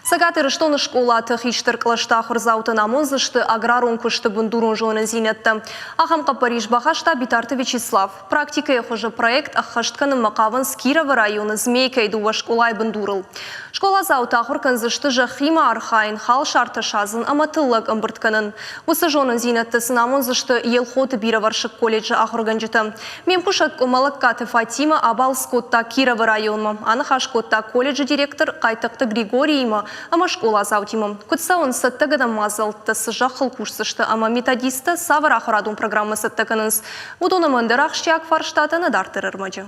Цæгат Ирыстоны скъолаты хистәр кълæсты ахуырдзауты амондзысты аграрон куысты бындурон зонындзинәдтә. Ахәм хъæппæрис бахаста Битарты Вячеслав. Практикәйы проект æххæст кәнынмә Кировы районы Змейкәйы скъолайы бындурыл. Скъоладзауты ахуыр кәнзышты жахима архайн хал шарты шазын аматыллык ымбыртканын. Усы зонындзинәдтәсын амондзысты елхоты бираваршык колледжі ахуырганжыты. Мемкушат Къуымæлләггаты Фатимæ абал скотта Кировы районма. Анха скотта колледжі директор Хъайтыхты Григориимæ ама Скъоладзаутимым. Кутсауын саттыгыдан мазалты сыжақыл курсышты ама методисты савыр ахурадун программы саттыкыныз. Удоны мындырах шчак фарштатыны дартырырмыжы.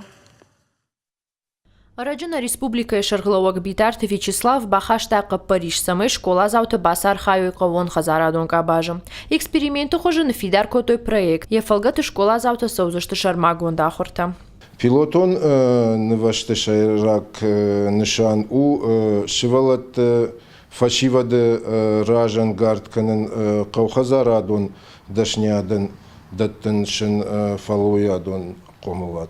Районы республикы шарғылауық Битарты Вячеслав бахаста хъæппæрис самый Скъоладзауты басар Хъæууон хæдзарадун кабажы. Эксперименты хожын фидар котой проект. Ефалгаты Скъоладзауты саузышты шармагун дахурта. Пилотон нывашты шайрак нышан у шывалат фашивады ражан гартканын хәвзарадун дашнядын даттын шын фалуядун комылат.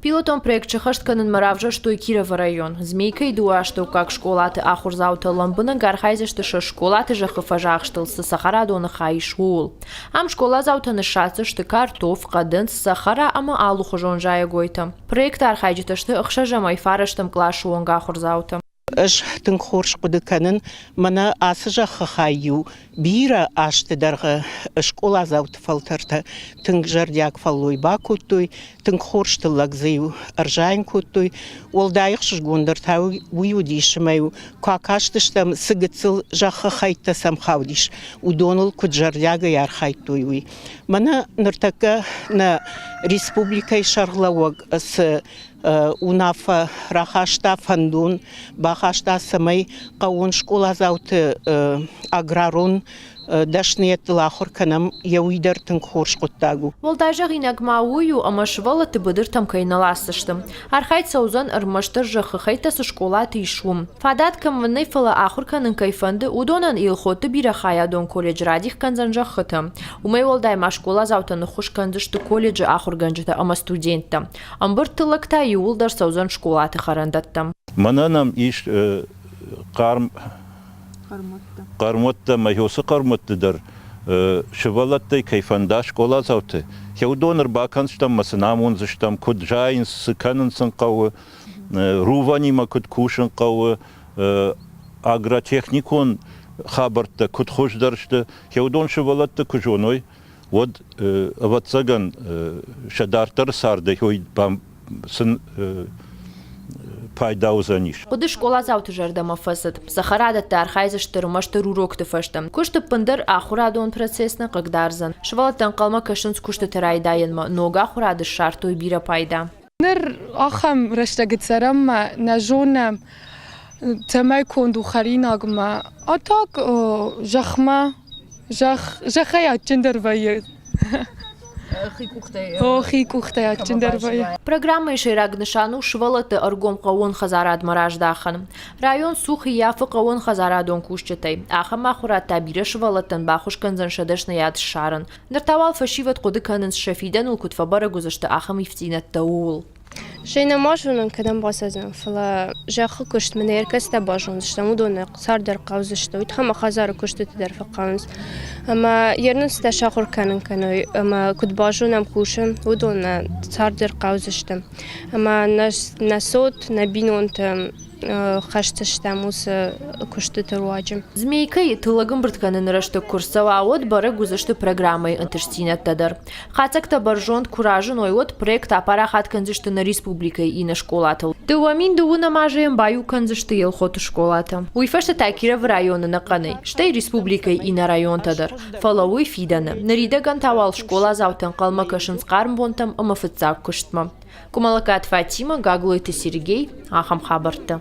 Пилотом проект чехашт кәнынмәравжа, что и Кировы район. Змейкәйы дуа, что как скъолаты ахуырдзауты ламбыны гархайзышты шо скъолаты жахы фажахштылсы сахарадоны хәйшул. Ам Скъоладзауты шатсы, что картоф, кадынц, сахара ама алу хожон жая гойты. Проект архайджытышты ықша жамай фараштым клашуон ахуырдзауты. Аш тыңхорш кудыканын мана асыжа хăхаю бира ашты дарга Скъоладзауты фалтарта тыңг жардяк фаллойба куттой тыңхоршты лагзыю аржайн куттой олдайық шыжгондар тау уюдишмаю какаштыштам сыгыцыл жахы хайтасам хавдиш удонул куджардяга ярхайттой мана ныртака на республикай шарғлауаг с унафа рахашта фандун бахашта самай қауын Скъоладзауты аграрон дашнет лахор канам яуидар тыңхорш қоттагу. Волдайжа гинагмауyu ама швалаты быдыр там кайналасыштым. Архайт саузан ырмаштыр жахы хайтасы скъолаты ишум. Фадат камвны фала ахур канын кайфанды удонан илхоты бира хәядон колледж радих канзан жахыты. Умай волдай ма Скъоладзаутыны хуш канзышты колледжі ахур ганжыты ама студентті. Амбыр тылыкта юлдар саузан скъолаты харандаттым. Мананам иш Қармотта майосы қармоттыдар шывалаттай кайфанда Скъоладзауты. Хәудоныр баканштам масынамонзыштам куд жайын сыканынсын қауы, руванима куд кушын қауы, агротехникон хабартта куд хождаршты. Хәудон шывалатты кужоной, вот аватсаган шадартар сарды хой бам сын Құды Скъоладзауты жардама фасыд. Сахарадатты архайзышты рымашты рурокты фаштым. Күшті пындыр ахурадон процесны қығдарзын. Шывалаттан қалма кашынс күшті тірайдайынма, нога ахурады шартой бира пайда. Ныр ахам раштагыцарама нажонам тамай конду харинагма. А так жахма, жахая чендервайы. Программа ишираг нышану швалаты аргом қауын хәзарад мараждахан. Район сухи яфы қауын хәзарадон кушчатай. Ахам ахурат табиры швалатын бахуш канзан шадышны яд шарын. Ныртавал фашиват қуды канынс шафидан ул кутфабара гузышты ахам ифтинат таул. Шейна машунан кадам басазан фала жахы кушт мен эркеста башун штам удоны сардар кавзышты утхама хазар кушты тидер факанс ама ернен ста шахур канын каной ама куд башунам кушын удоны сардар кавзышты ама насот набинонт хәштәштәм усы кушты труачым. Змейкәйы тылагын быртканын рашты курсава от бары гузышты программай антырстинаттадыр. Хацакта баржонт куражын ойот проект апара хат канзышты на республикай и на скъолатыл. Тыуамин дуына мажаем баю канзышты елхоты скъолаты. Уйфашты Кировы районы на қанай. Штай республикай и на районтадыр. Фалауй фиданы. Наридаган тавал Скъоладзаутын қалма кашын сқарм бонтам ама фыцак куштма. Къуымæлләггаты Фатимæ, Къуылайты Сергей, Ахәм хабарты.